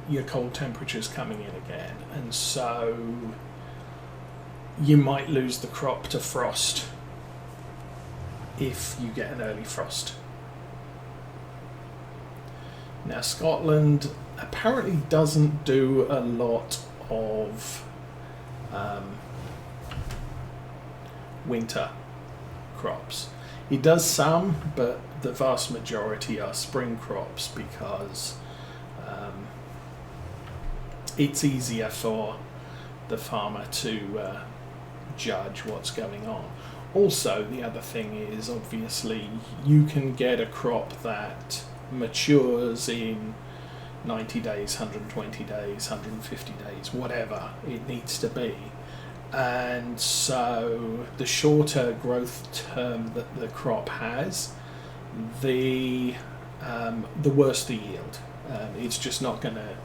your cold temperatures coming in again, and so you might lose the crop to frost if you get an early frost. Now, Scotland apparently doesn't do a lot of winter crops. It does some, but the vast majority are spring crops because it's easier for the farmer to judge what's going on. Also, the other thing is, obviously, you can get a crop that matures in 90 days, 120 days, 150 days, whatever it needs to be. And so the shorter growth term that the crop has, the worse the yield. It's just not going to,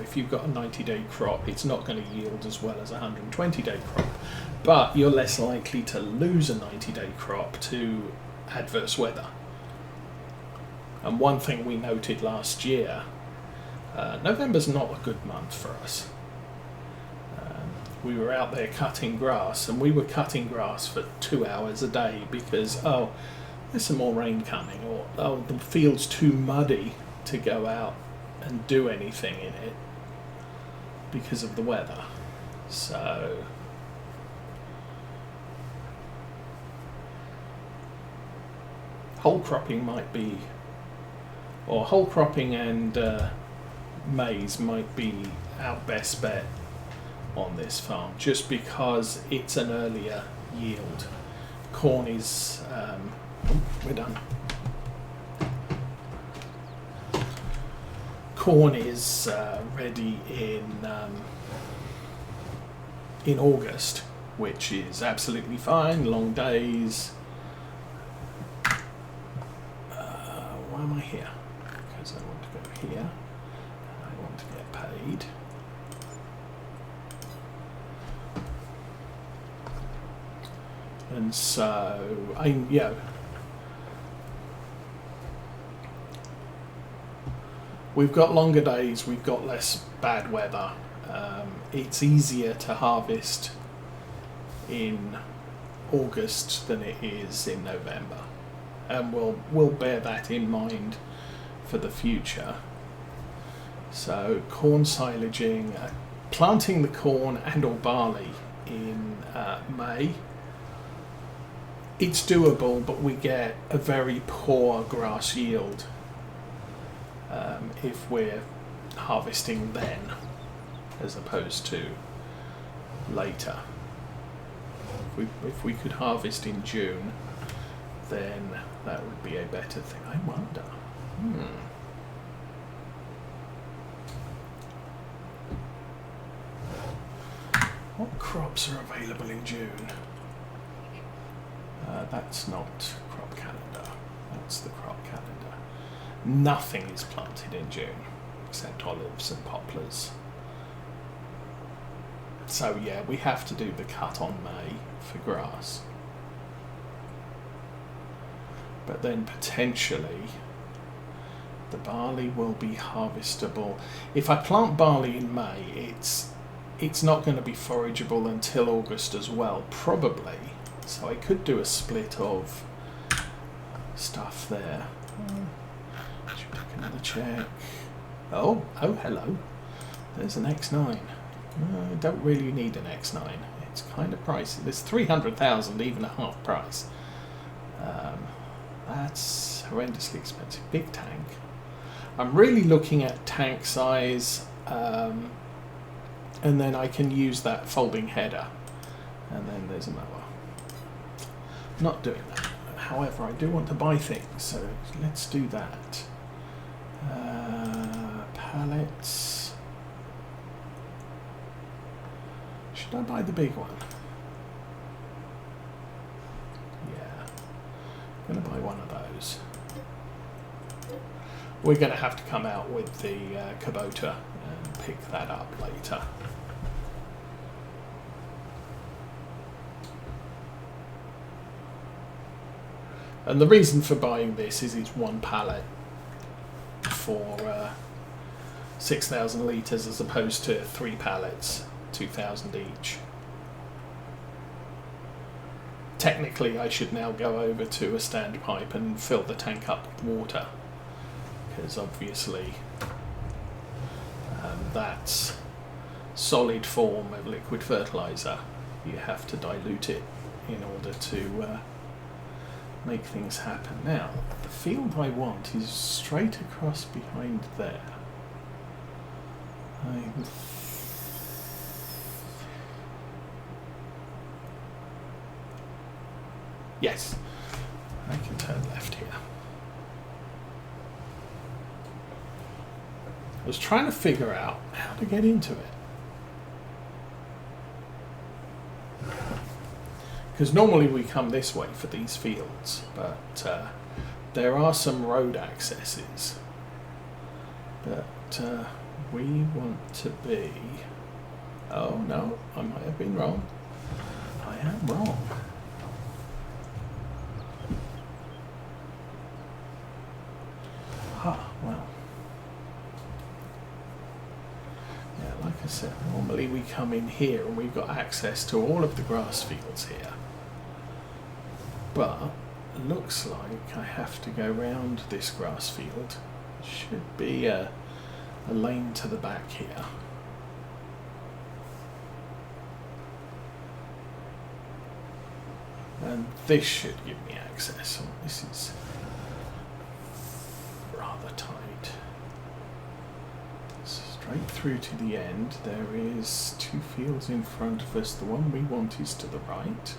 if you've got a 90-day crop, it's not going to yield as well as a 120-day crop. But you're less likely to lose a 90-day crop to adverse weather. And one thing we noted last year, November's not a good month for us. We were out there cutting grass, and we were cutting grass for 2 hours a day because, there's some more rain coming, or the field's too muddy to go out and do anything in it because of the weather. So whole cropping and maize might be our best bet on this farm, just because it's an earlier yield. Corn is we're done. Corn is ready in August, which is absolutely fine. Long days. Why am I here? Because I want to go here. I want to get paid. And so, we've got longer days, we've got less bad weather. It's easier to harvest in August than it is in November. And we'll bear that in mind for the future. So corn silaging, planting the corn and or barley in May. It's doable, but we get a very poor grass yield if we're harvesting then, as opposed to later. If we could harvest in June, then that would be a better thing. I wonder. What crops are available in June? That's not crop calendar. That's the crop calendar. Nothing is planted in June except olives and poplars. So yeah, we have to do the cut on May for grass. But then potentially the barley will be harvestable. If I plant barley in May, it's not going to be forageable until August as well, probably. So I could do a split of stuff there. Should we take another check? Oh, hello. There's an X9. I don't really need an X9. It's kind of pricey. There's 300,000, even a half price. That's horrendously expensive. Big tank. I'm really looking at tank size, and then I can use that folding header. And then there's a mower. Not doing that. However, I do want to buy things, so let's do that. Pallets. Should I buy the big one? Yeah. I'm going to buy one of those. We're going to have to come out with the Kubota and pick that up later. And the reason for buying this is it's one pallet for 6,000 litres as opposed to 3 pallets, 2,000 each. Technically, I should now go over to a standpipe and fill the tank up with water, because obviously that's solid form of liquid fertilizer. You have to dilute it in order to make things happen. Now, the field I want is straight across behind there. Yes, I can turn left here. I was trying to figure out how to get into it. Because normally we come this way for these fields, but there are some road accesses. But we want to be... Oh no, I might have been wrong. I am wrong. Well, yeah, like I said, normally we come in here and we've got access to all of the grass fields here, but it looks like I have to go round this grass field. Should be a lane to the back here. And this should give me access. Oh, this is rather tight. Straight through to the end. There is 2 fields in front of us. The one we want is to the right.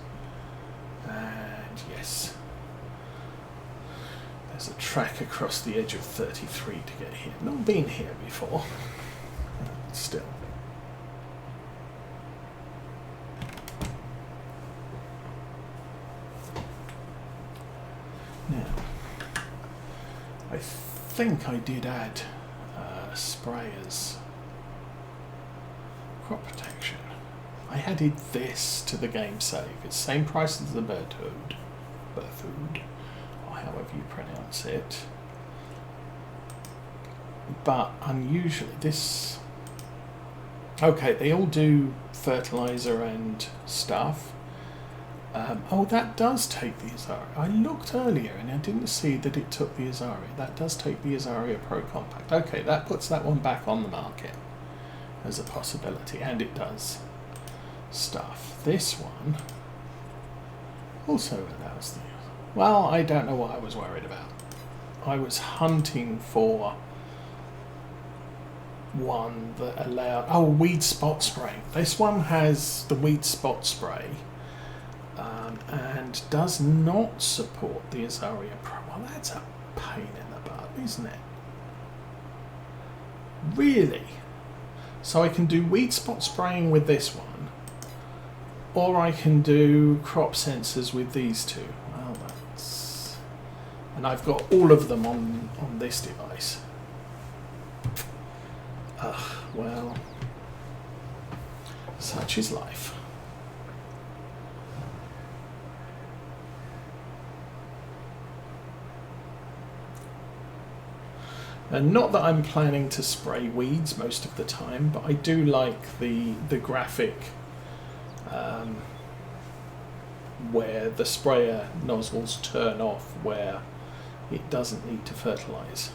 And yes, there's a track across the edge of 33 to get here. Not been here before, but still. Now, I think I did add sprayers. Crop protection. I added this to the game save. It's the same price as the Berthoud, or however you pronounce it. But unusually, this... Okay, they all do fertilizer and stuff. Oh, that does take the Azaria. I looked earlier and I didn't see that it took the Azaria. That does take the Azaria Pro Compact. Okay, that puts that one back on the market as a possibility, and it does stuff. This one also allows the... Well, I don't know what I was worried about. I was hunting for one that allowed... Oh, weed spot spray. This one has the weed spot spray. And does not support the Azaria Pro. Well, that's a pain in the butt, isn't it? Really? So I can do weed spot spraying with this one, or I can do crop sensors with these two. Well, that's... And I've got all of them on this device. Well, such is life. And not that I'm planning to spray weeds most of the time, but I do like the graphic where the sprayer nozzles turn off where it doesn't need to fertilise.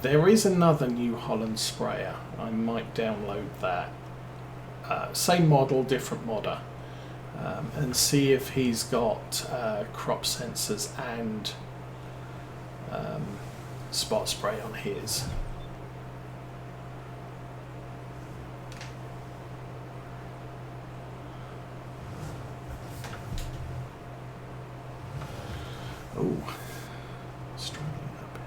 There is another New Holland sprayer. I might download that. Same model, different modder. And see if he's got crop sensors and spot spray on his. Oh, struggling up here.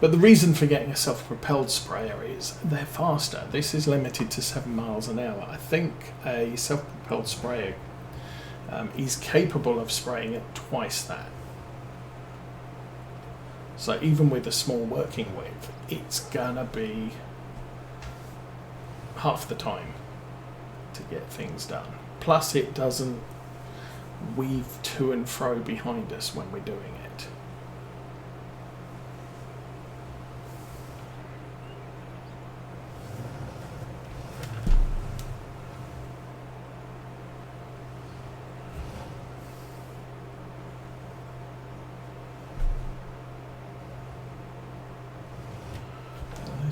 But the reason for getting a self-propelled sprayer is they're faster. This is limited to 7 miles an hour. I think a self-propelled sprayer is capable of spraying at twice that. So even with a small working width, it's gonna be half the time to get things done. Plus it doesn't weave to and fro behind us when we're doing it.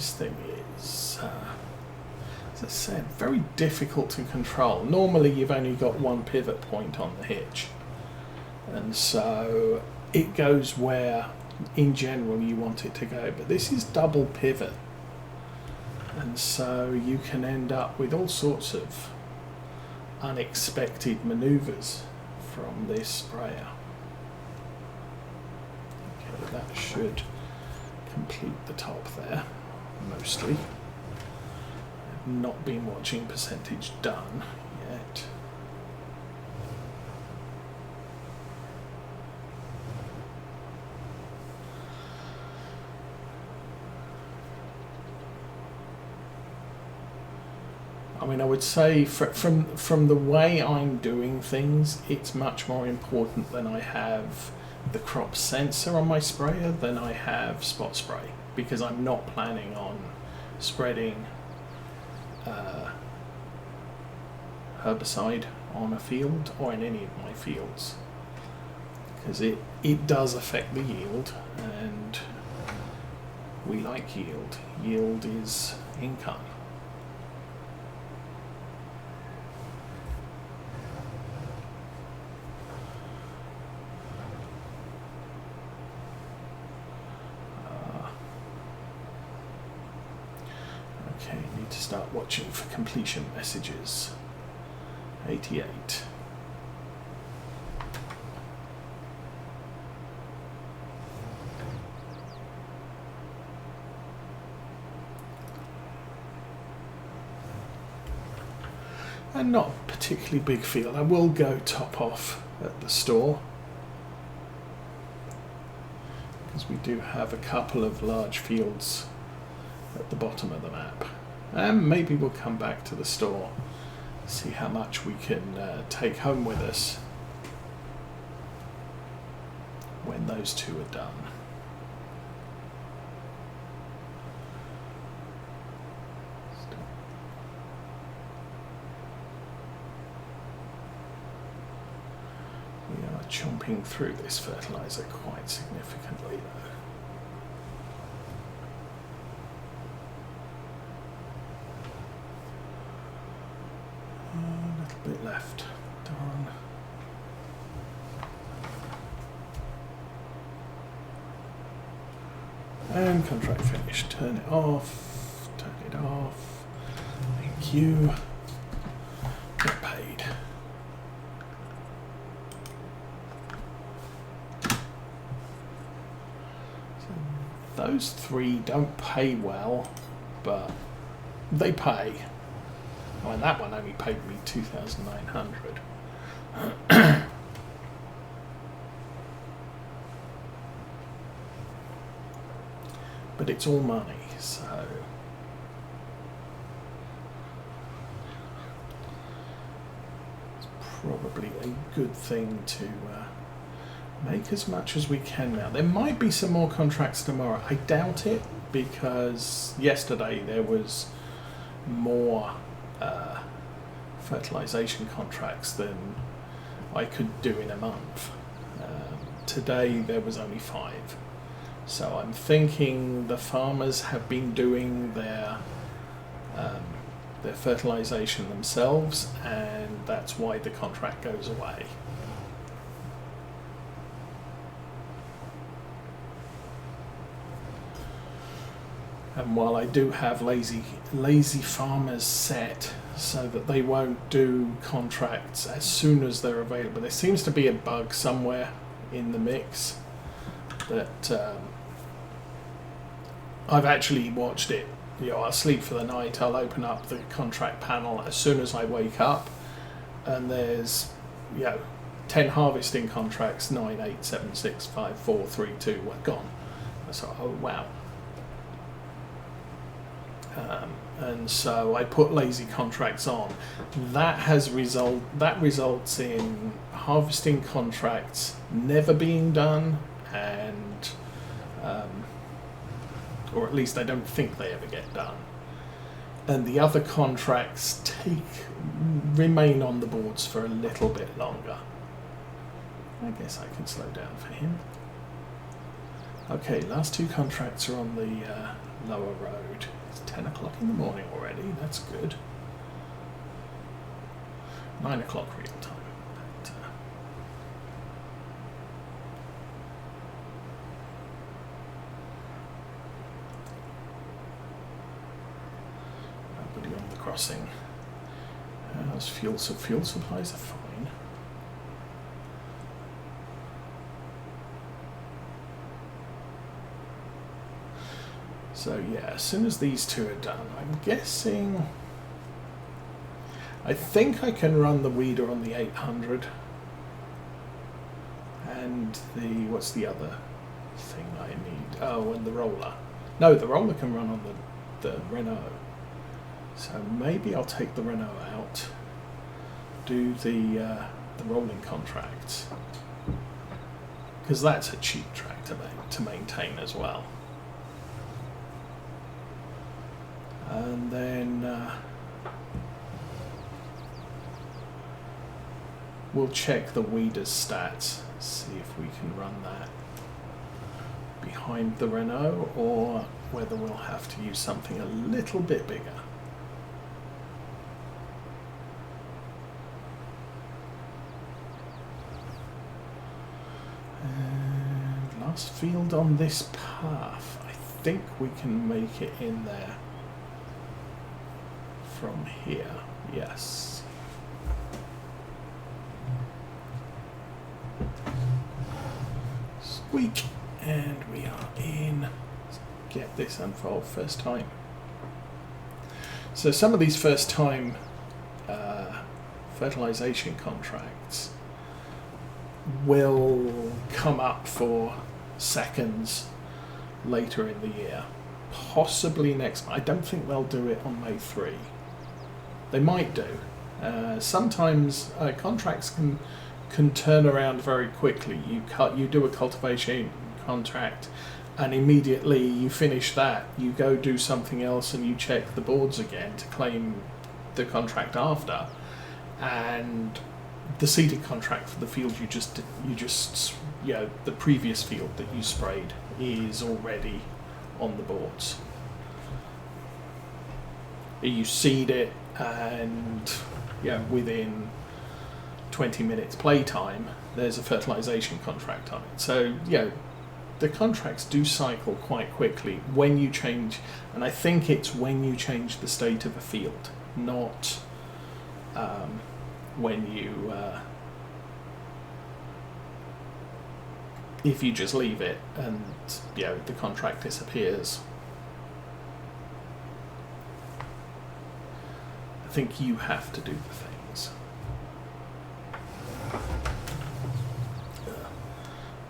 This thing is, as I said, very difficult to control. Normally you've only got one pivot point on the hitch, and so it goes where in general you want it to go, but this is double pivot, and so you can end up with all sorts of unexpected maneuvers from this sprayer. Okay, that should complete the top there, mostly. I've not been watching percentage done yet. I mean, I would say from the way I'm doing things, it's much more important than I have the crop sensor on my sprayer than I have spot spray, because I'm not planning on spreading herbicide on a field or in any of my fields, because it does affect the yield, and we like yield. Yield is income. Okay, need to start watching for completion messages. 88. And not a particularly big field. I will go top off at the store, because we do have a couple of large fields at the bottom of the map, and maybe we'll come back to the store, see how much we can take home with us when those two are done. We are chomping through this fertilizer quite significantly though. Bit left. Darn. And contract finished. Turn it off. Turn it off. Thank you. Get paid. So those three don't pay well, but they pay. Well, that one only paid me 2,900. But it's all money, so it's probably a good thing to make as much as we can now. There might be some more contracts tomorrow. I doubt it, because yesterday there was more fertilization contracts than I could do in a month. Today there was only 5, so I'm thinking the farmers have been doing their fertilization themselves, and that's why the contract goes away. And while I do have lazy farmers set so that they won't do contracts as soon as they're available, there seems to be a bug somewhere in the mix that I've actually watched it. You know, I'll sleep for the night, I'll open up the contract panel as soon as I wake up, and there's, 10 harvesting contracts, 9, 8, 7, 6, 5, 4, 3, 2, were gone. I thought, oh wow. And so I put lazy contracts on. That results in harvesting contracts never being done, and or at least I don't think they ever get done. And the other contracts remain on the boards for a little bit longer. I guess I can slow down for him. Okay, last two contracts are on the lower road. It's 10 o'clock in the morning already, that's good. 9 o'clock real time. But, nobody on the crossing. Fuel supplies are fine. So yeah, as soon as these two are done, I'm guessing... I think I can run the weeder on the 800. And the... what's the other thing I need? Oh, and the roller. No, the roller can run on the Renault. So maybe I'll take the Renault out, do the rolling contracts, because that's a cheap track to maintain as well. And then we'll check the weeder's stats, see if we can run that behind the Renault, or whether we'll have to use something a little bit bigger. And last field on this path, I think we can make it in there from here, yes. Squeak, and we are in. Let's get this unfold first time. So some of these first time fertilization contracts will come up for seconds later in the year, possibly next. I don't think they'll do it on May 3. They might do. Sometimes contracts can turn around very quickly. You do a cultivation contract, and immediately you finish that, you go do something else, and you check the boards again to claim the contract after. And the seeded contract for the field the previous field that you sprayed is already on the boards. You seed it, and within 20 minutes playtime, there's a fertilization contract on it. So the contracts do cycle quite quickly when you change, and I think it's when you change the state of a field, not when you if you just leave it and the contract disappears. I think you have to do the things.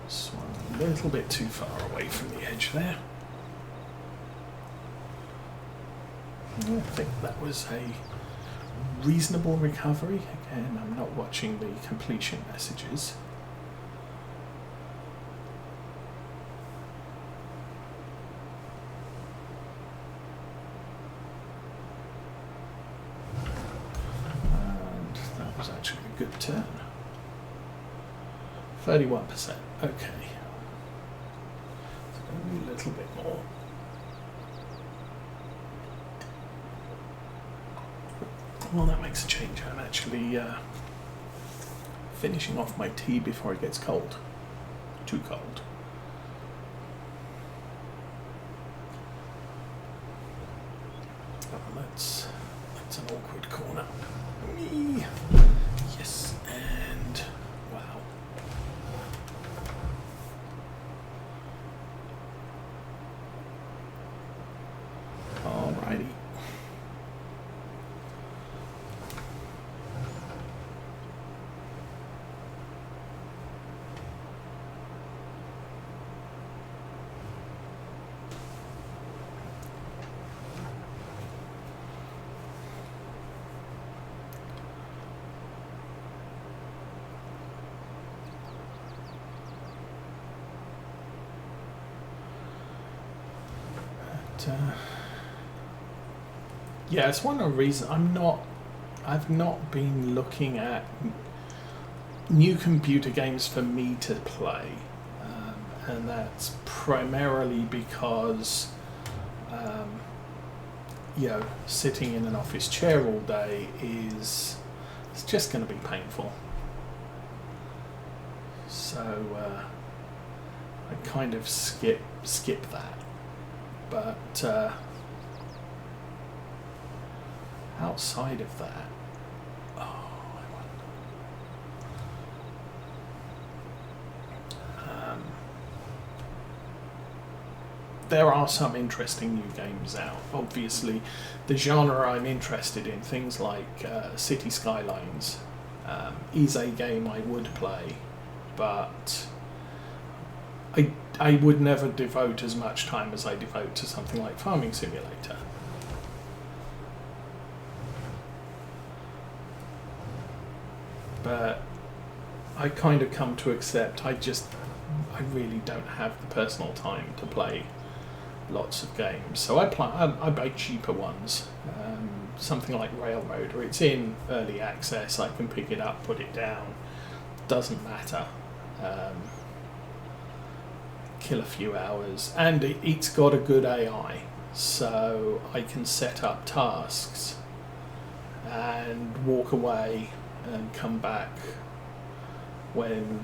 Swung a little bit too far away from the edge there. I think that was a reasonable recovery. Again, I'm not watching the completion messages. And that was actually a good turn. 31%. Okay. So a little bit more. Well, that makes a change. I'm actually finishing off my tea before it gets cold. Too cold. Oh, that's an awkward corner. Me. Yes, and wow. Alrighty. Yeah, it's one of the reasons I've not been looking at new computer games for me to play, and that's primarily because sitting in an office chair all day it's just going to be painful. So I kind of skip that. But outside of that, there are some interesting new games out. Obviously, the genre I'm interested in, things like City Skylines, is a game I would play, but I would never devote as much time as I devote to something like Farming Simulator. But I kind of come to accept I really don't have the personal time to play lots of games. So I buy cheaper ones, something like Railroad, where it's in early access, I can pick it up, put it down, doesn't matter. Kill a few hours, and it's got a good AI, so I can set up tasks and walk away and come back when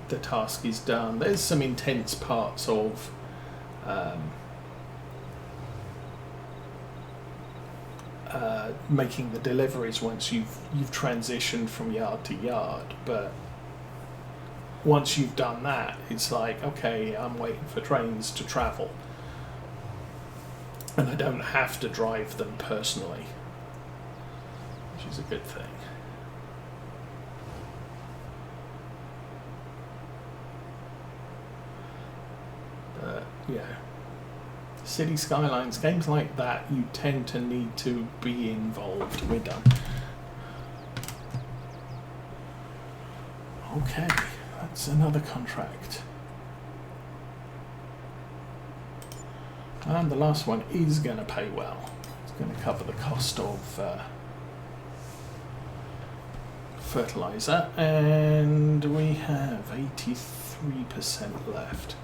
the task is done. There's some intense parts of making the deliveries once you've transitioned from yard to yard, but once you've done that, it's like, okay, I'm waiting for trains to travel, and I don't have to drive them personally, which is a good thing. But yeah, City Skylines, games like that, you tend to need to be involved. We're done. Okay, that's another contract. And the last one is going to pay well. It's going to cover the cost of fertilizer, and we have 83% left.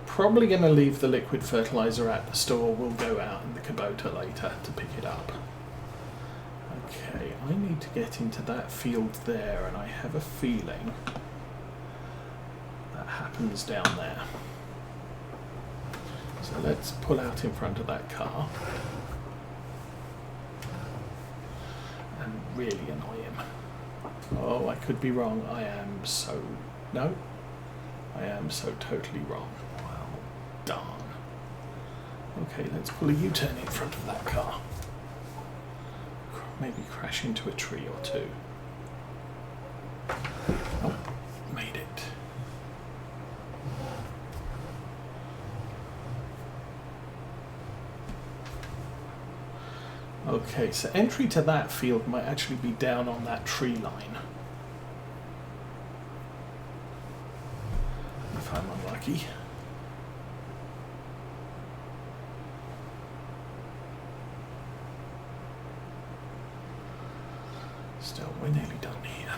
Probably going to leave the liquid fertilizer at the store. We'll go out in the Kubota later to pick it up. Okay, I need to get into that field there, and I have a feeling that happens down there. So let's pull out in front of that car and really annoy him. Oh, I could be wrong. I am so totally wrong. Well, darn. Okay, let's pull a U-turn in front of that car. Maybe crash into a tree or two. Oh, made it. Okay, so entry to that field might actually be down on that tree line. If I'm unlucky. Still, we're nearly done here.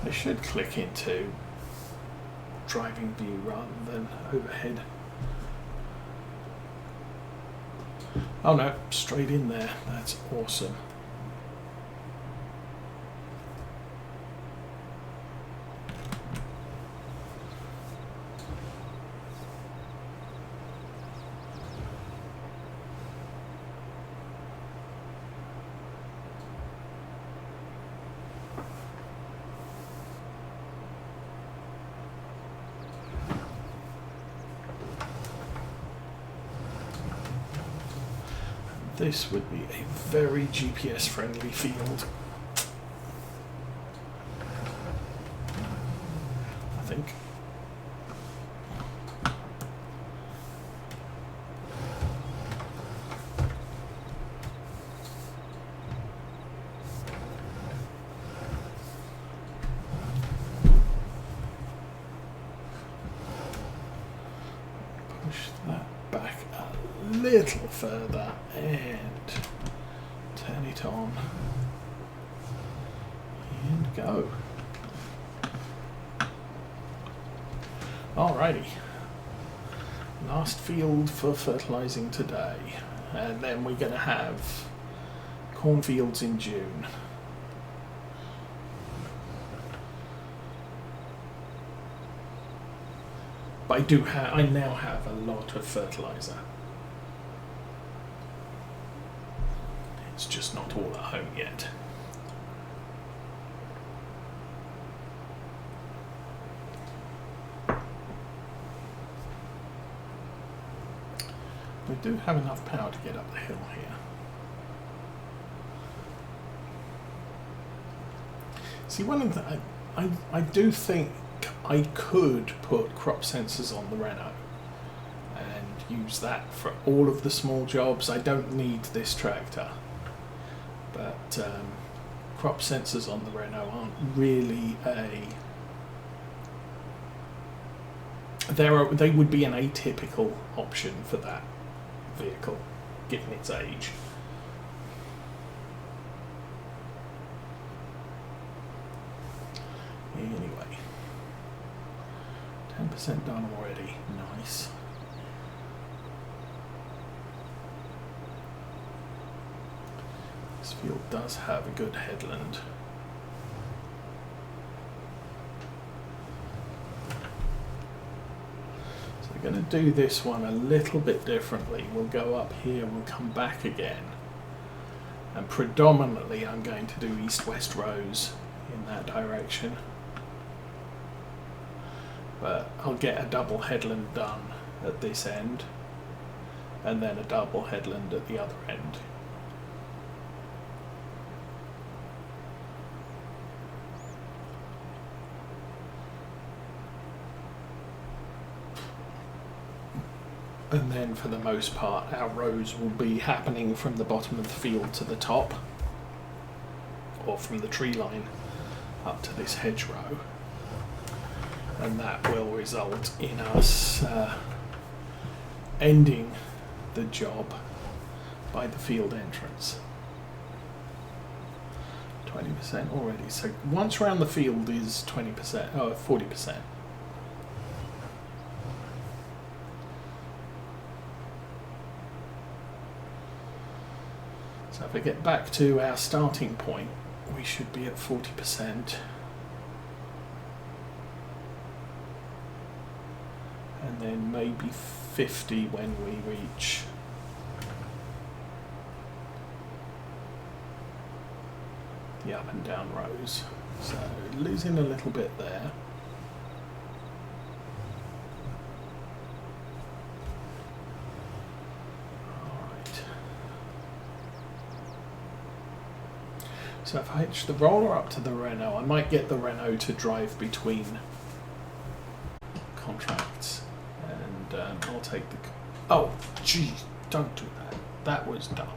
I should click into driving view rather than overhead. Oh no, straight in there. That's awesome. This would be a very GPS-friendly field, I think. push that back a little further and turn it on and go. Alrighty, last field for fertilising today, and then we're going to have cornfields in June. But I now have a lot of fertiliser. It's just not all at home yet. We do have enough power to get up the hill here. See, one of the, I do think I could put crop sensors on the Renault and use that for all of the small jobs. I don't need this tractor, but crop sensors on the Renault aren't really they would be an atypical option for that vehicle, given its age. Anyway, 10% done already. Nice. This field does have a good headland. So we're going to do this one a little bit differently. We'll go up here, we'll come back again. And predominantly I'm going to do east-west rows in that direction. But I'll get a double headland done at this end and then a double headland at the other end. And then for the most part our rows will be happening from the bottom of the field to the top, or from the tree line up to this hedgerow. And that will result in us ending the job by the field entrance. 20% already. So once around the field is 20%, 40%. So if we get back to our starting point, we should be at 40%. And then maybe 50 when we reach the up and down rows. So losing a little bit there. Alright. So if I hitch the roller up to the Renault, I might get the Renault to drive between contracts. I'll take the... Oh, gee, don't do that. That was dumb.